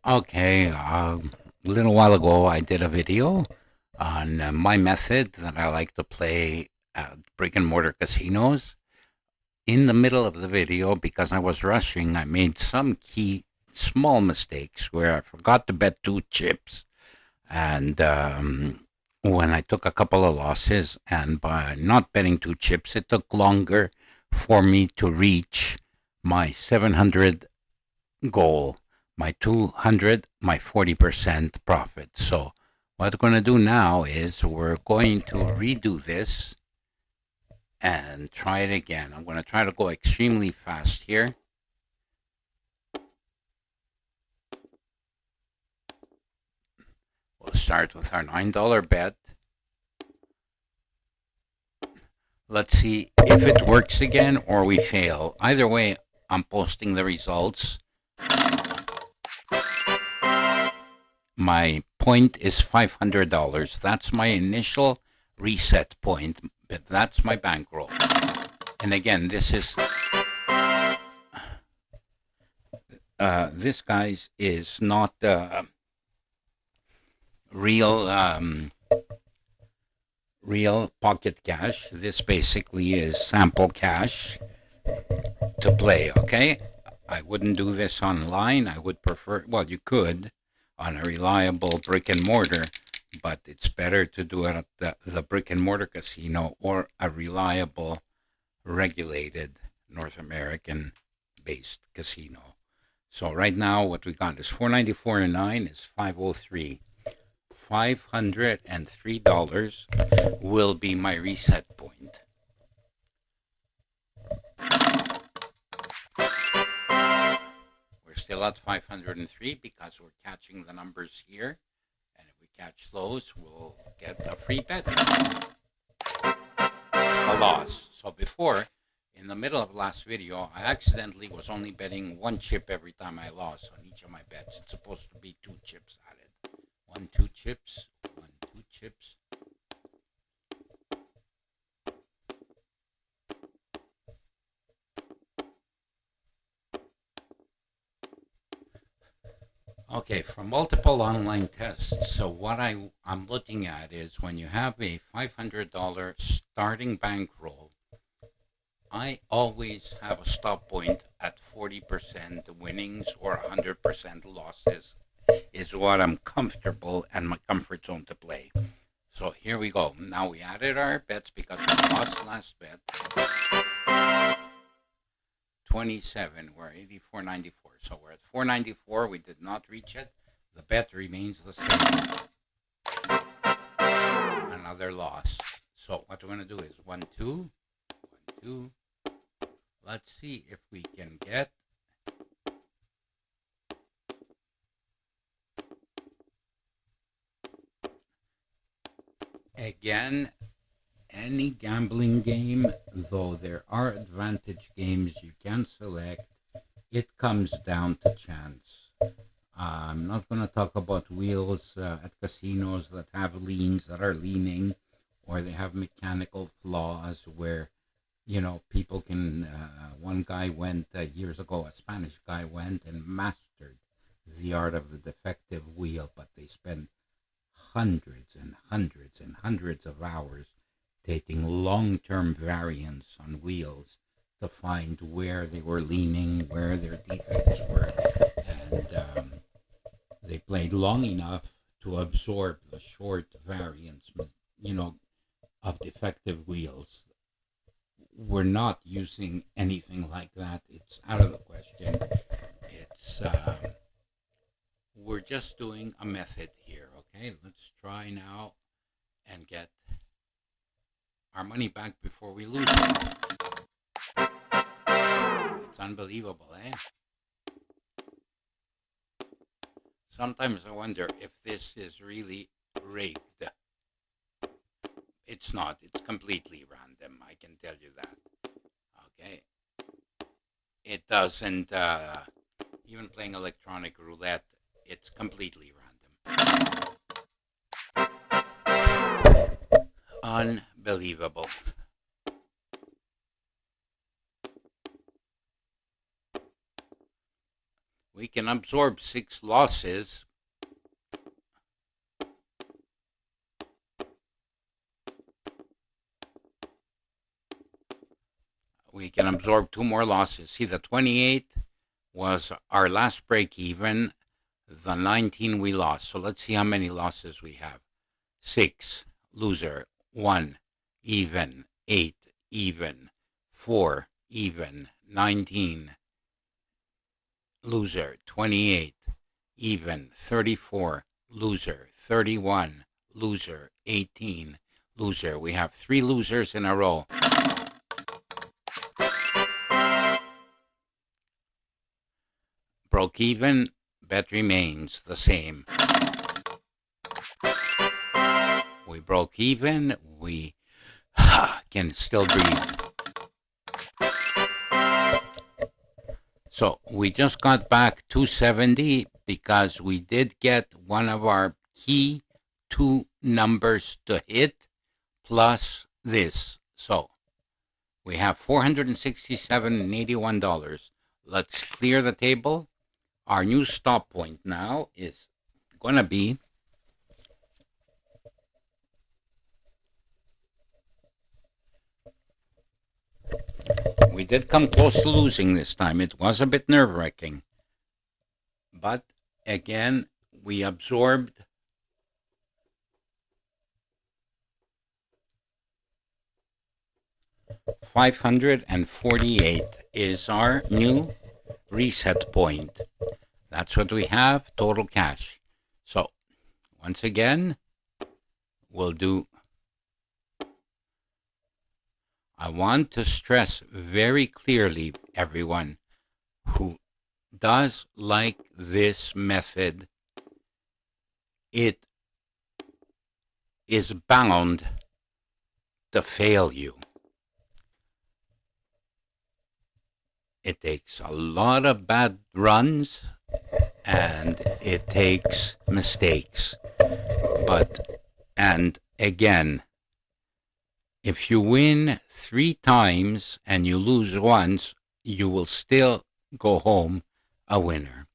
Okay, a little while ago, I did a video on my method that I like to play at brick and mortar casinos. In the middle of the video, because I was rushing, I made some key small mistakes where I forgot to bet two chips. And when I took a couple of losses, and by not betting two chips, it took longer for me to reach my 700 goal, my 200, my 40% profit. So what we're going to do now is we're going to redo this and try it again. I'm going to try to go extremely fast here. We'll start with our $9 bet. Let's see if it works again or we fail. Either way, I'm posting the results. My point is $500. That's my initial reset point, but that's my bankroll. And again, this guys is not real real pocket cash. This basically is sample cash to play. Okay, I wouldn't do this online. I would prefer. Well, you could on a reliable brick and mortar, but it's better to do it at the brick and mortar casino or a reliable, regulated North American based casino. So right now, what we got is 494 and 9 is 503. $503 will be my reset point. We're still at 503 because we're catching the numbers here. And if we catch those, we'll get a free bet. A loss. So before, in the middle of last video, I accidentally was only betting one chip every time I lost on each of my bets. It's supposed to be two chips added. 1, 2 chips, 1, 2 chips. Okay, for multiple online tests, so what I'm looking at is when you have a $500 starting bankroll, I always have a stop point at 40% winnings or 100% losses is what I'm comfortable and my comfort zone to play. So here we go. Now we added our bets because we lost last bet. 27, we're 84.94. So we're at 494. We did not reach it. The bet remains the same. Another loss. So what we're going to do is 1, 2, 1, 2. Let's see if we can get again. Any gambling game, though there are advantage games you can select, it comes down to chance. I'm not going to talk about wheels at casinos that have leans that are leaning, or they have mechanical flaws where, people can. One guy went years ago, a Spanish guy went and mastered the art of the defective wheel, but they spent hundreds and hundreds and hundreds of hours taking long-term variants on wheels to find where they were leaning, where their defects were, and they played long enough to absorb the short variants, of defective wheels. We're not using anything like that. It's out of the question. It's we're just doing a method here. Okay, let's try now and get our money back before we lose it. It's unbelievable, eh? Sometimes I wonder if this is really rigged. It's not. It's completely random. I can tell you that. Okay. It doesn't, even playing electronic roulette, it's completely random. Unbelievable. We can absorb 6 losses. We can absorb 2 more losses. See, the 28 was our last break even. The 19 we lost. So let's see how many losses we have. 6, loser. 1, even. 8, even. 4, even. 19, loser. 28, even. 34, loser. 31, loser. 18, loser. We have 3 losers in a row. Broke even, bet remains the same. We broke even, we can still breathe. So we just got back 270 because we did get one of our key 2 numbers to hit plus this. So we have $467.81. Let's clear the table. Our new stop point now is going to be we did come close to losing this time. It was a bit nerve-wracking. But again, we absorbed $548 is our new reset point. That's what we have, total cash. So once again, we'll do. I want to stress very clearly, everyone who does like this method, it is bound to fail you. It takes a lot of bad runs and it takes mistakes. And again, if you win 3 times and you lose once, you will still go home a winner.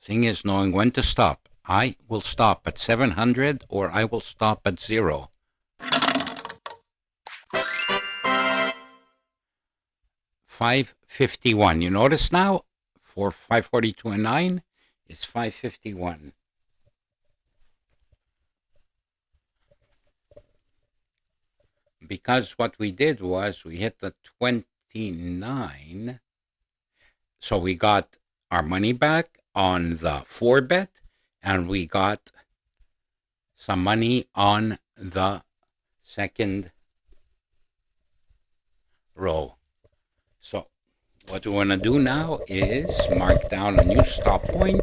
Thing is knowing when to stop. I will stop at 700 or I will stop at 0. $551. You notice now for 542 and 9 is 551. Because what we did was we hit the 29. So we got our money back on the 4 bet and we got some money on the second row. So what we want to do now is mark down a new stop point.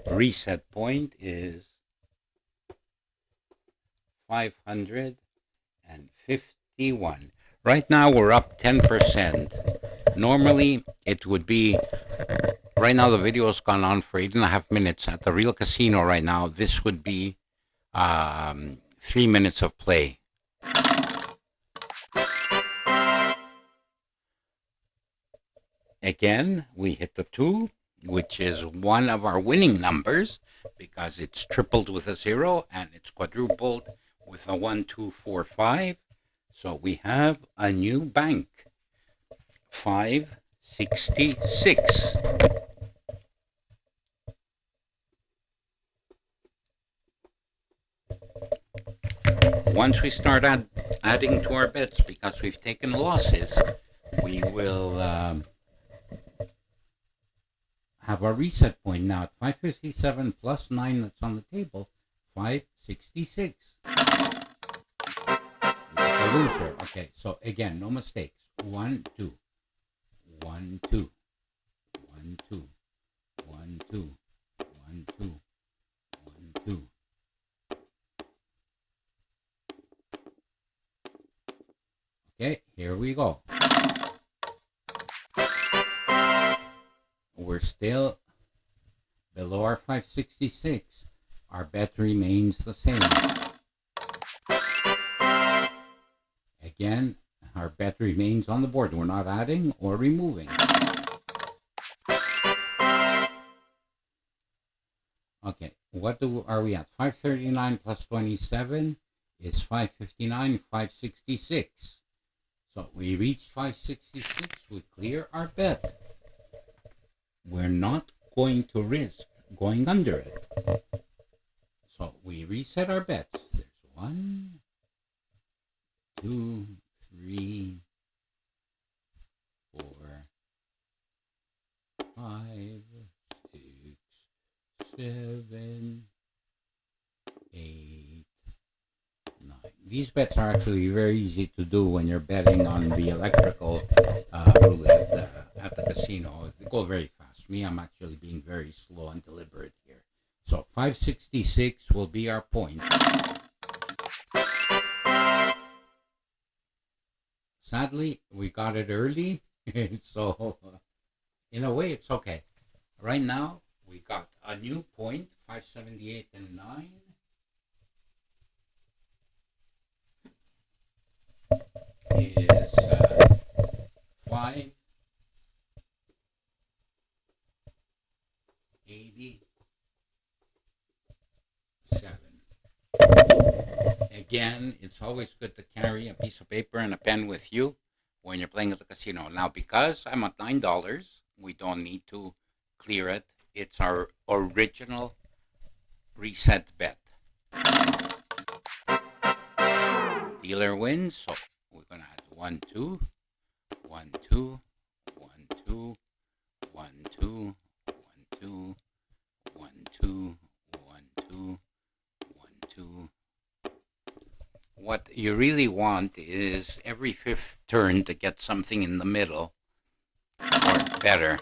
Reset point is 551. Right now we're up 10%. Normally it would be, right now the video's gone on for 8.5 minutes. At the real casino right now, this would be 3 minutes of play. Again, we hit the 2, which is one of our winning numbers because it's tripled with a 0 and it's quadrupled with a 1, 2, 4, 5. So we have a new bank, 566. Once we start adding to our bets because we've taken losses, we will have our reset point now at 557 plus 9 that's on the table, 566. The loser. Okay, so again, no mistakes. 1, 2. 1, 2. 1, 2. 1, 2. 1, 2. 1, 2. Okay, here we go. We're still below our 566. Our bet remains the same. Again, our bet remains on the board. We're not adding or removing. Okay, are we at? 539 plus 27 is 559, 566. So we reach 566, we clear our bet. We're not going to risk going under it. So we reset our bets. There's 1, 2, 3, 4, 5, 6, 7, 8, 9. These bets are actually very easy to do when you're betting on the electrical roulette at the casino. They go very fast. Me, I'm actually being very slow and deliberate here. So 566 will be our point. Sadly, we got it early, so in a way, it's okay. Right now, we got a new point, 578 and 9. Is 587. Again, it's always good to carry a piece of paper and a pen with you when you're playing at the casino. Now, because I'm at $9, we don't need to clear it. It's our original reset bet. Dealer wins, so we're gonna add 1, 2, 1, 2, 1, 2, 1, 2, 1, 2, 1, 2, 1, 2, 1, 2. What you really want is every fifth turn to get something in the middle or better.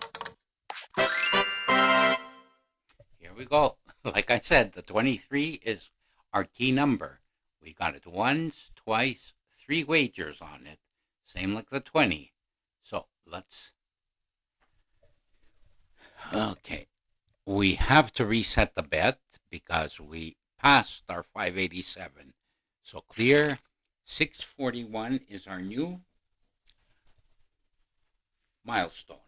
Here we go. Like I said, the 23 is our key number. We got it once, twice, 3 wagers on it. Same like the 20. So let's. Okay. We have to reset the bet because we passed our 587. So clear. 641 is our new milestone.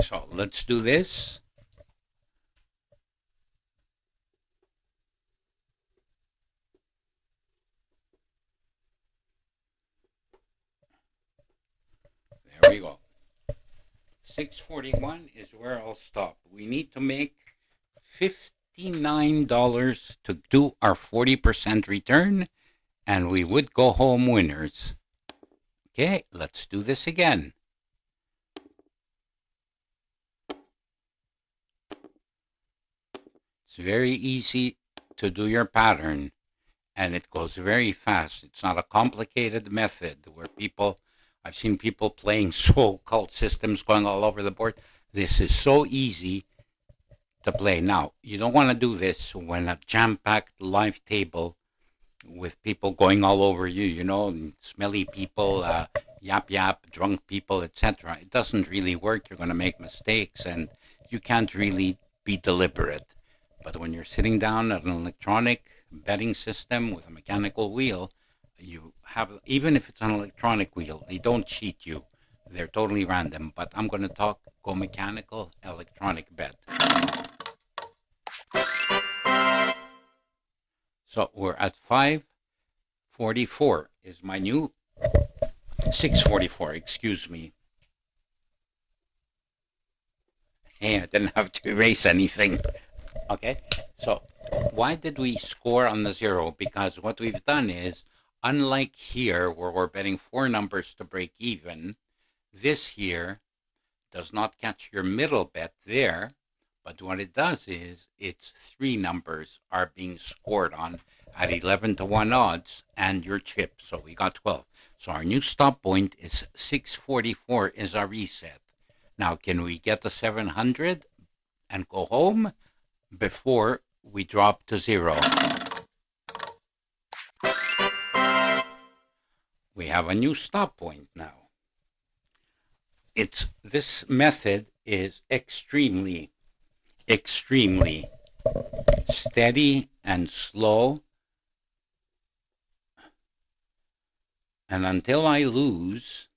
So let's do this. There we go. 641 is where I'll stop. We need to make $59 to do our 40% return, and we would go home winners. Okay, let's do this again. It's very easy to do your pattern, and it goes very fast. It's not a complicated method where I've seen people playing so-called systems going all over the board. This is so easy to play. Now, you don't want to do this when a jam-packed live table with people going all over you, smelly people, yap yap, drunk people, etc. It doesn't really work. You're going to make mistakes, and you can't really be deliberate. But when you're sitting down at an electronic betting system with a mechanical wheel, you have, even if it's an electronic wheel, they don't cheat you. They're totally random. But I'm going to go mechanical, electronic bet. So we're at 544 is my new 644, excuse me. Hey, I didn't have to erase anything. Okay, so why did we score on the 0? Because what we've done is, unlike here where we're betting 4 numbers to break even, this here does not catch your middle bet there, but what it does is it's 3 numbers are being scored on at 11 to 1 odds and your chip. So we got 12. So our new stop point is 644 is our reset. Now, can we get the 700 and go home before we drop to 0? We have a new stop point now. This method is extremely steady and slow. And until I lose,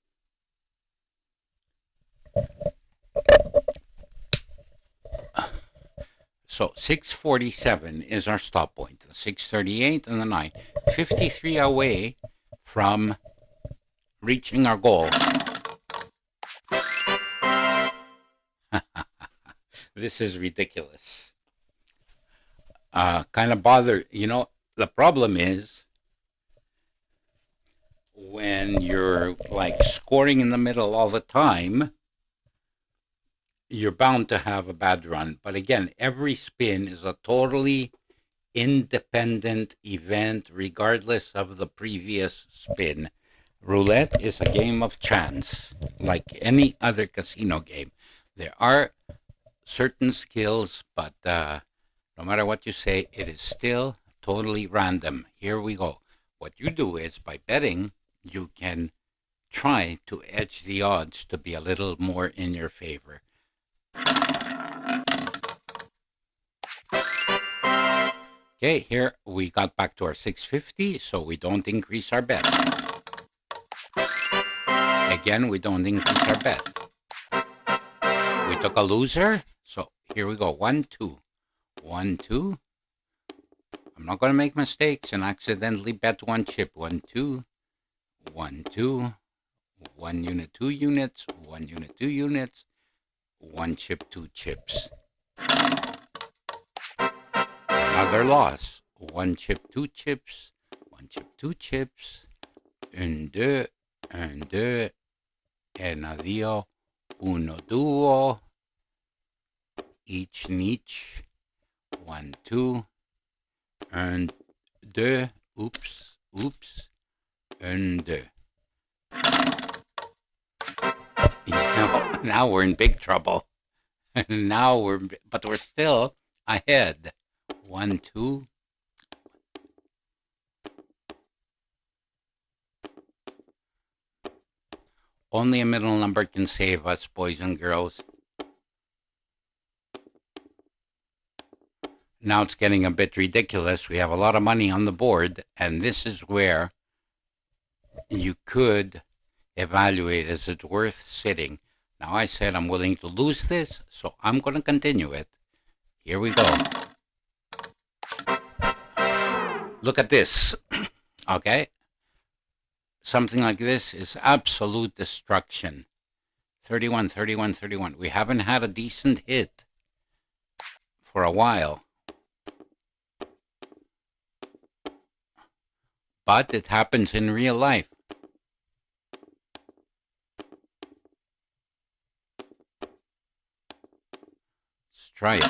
So 647 is our stop point. The 638 and the 9. 53 away from reaching our goal. This is ridiculous. Kind of bother. The problem is when you're like scoring in the middle all the time, you're bound to have a bad run. But again, every spin is a totally independent event, regardless of the previous spin. Roulette is a game of chance, like any other casino game. There are certain skills, but no matter what you say, it is still totally random. Here we go. What you do is, by betting, you can try to edge the odds to be a little more in your favor. Okay, here we got back to our 650, so we don't increase our bet. Again, we don't increase our bet. We took a loser, so here we go. 1, 2. 1, 2. I'm not going to make mistakes and accidentally bet one chip. 1, 2. 1, 2. 1 unit, 2 units. 1 unit, 2 units. 1 chip, 2 chips. Another loss. 1 chip, 2 chips. 1 chip, 2 chips. 1, 2. 1, 2. En adio. 1, 2. Each niche. 1, 2. 1, 2. Oops. 1, 2. Now we're in big trouble. But we're still ahead. 1, 2. Only a middle number can save us, boys and girls. Now it's getting a bit ridiculous. We have a lot of money on the board, and this is where you could evaluate, is it worth sitting? Now I said I'm willing to lose this, so I'm going to continue it. Here we go. Look at this. Okay? Something like this is absolute destruction. 31, 31, 31. We haven't had a decent hit for a while. But it happens in real life. Let's try it.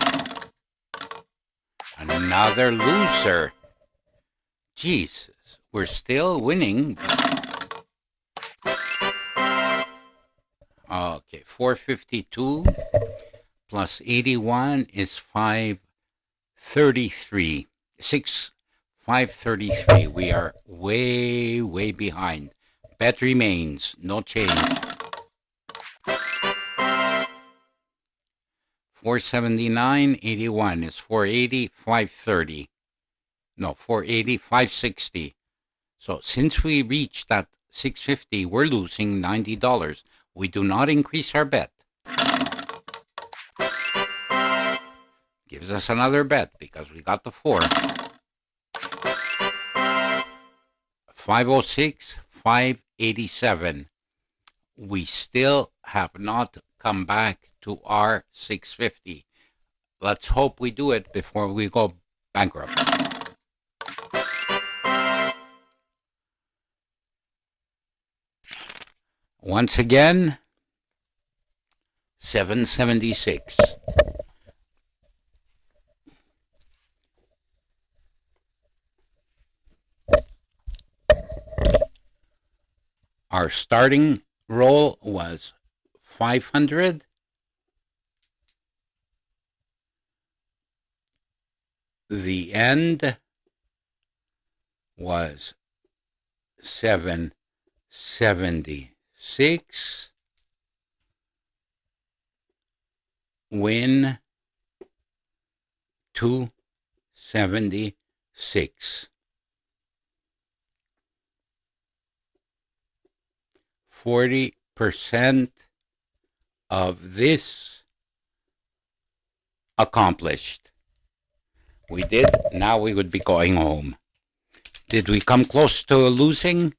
Another loser. Jesus, we're still winning. Okay, 452 plus 81 is 533. 533. We are way, way behind. Bet remains. No change. 479, 81 is 480, 530. No, 480, 560. So since we reached that 650, we're losing $90. We do not increase our bet. Gives us another bet because we got the 4. 506, 587. We still have not come back to our 650. Let's hope we do it before we go bankrupt. Once again, 776. Our starting roll was 500. The end was 776. Win 276. 40% of this accomplished. We did. Now we would be going home. Did we come close to losing?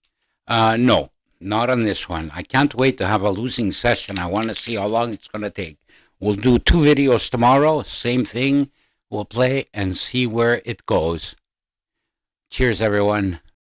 No, not on this one. I can't wait to have a losing session. I want to see how long it's going to take. We'll do 2 videos tomorrow. Same thing. We'll play and see where it goes. Cheers, everyone.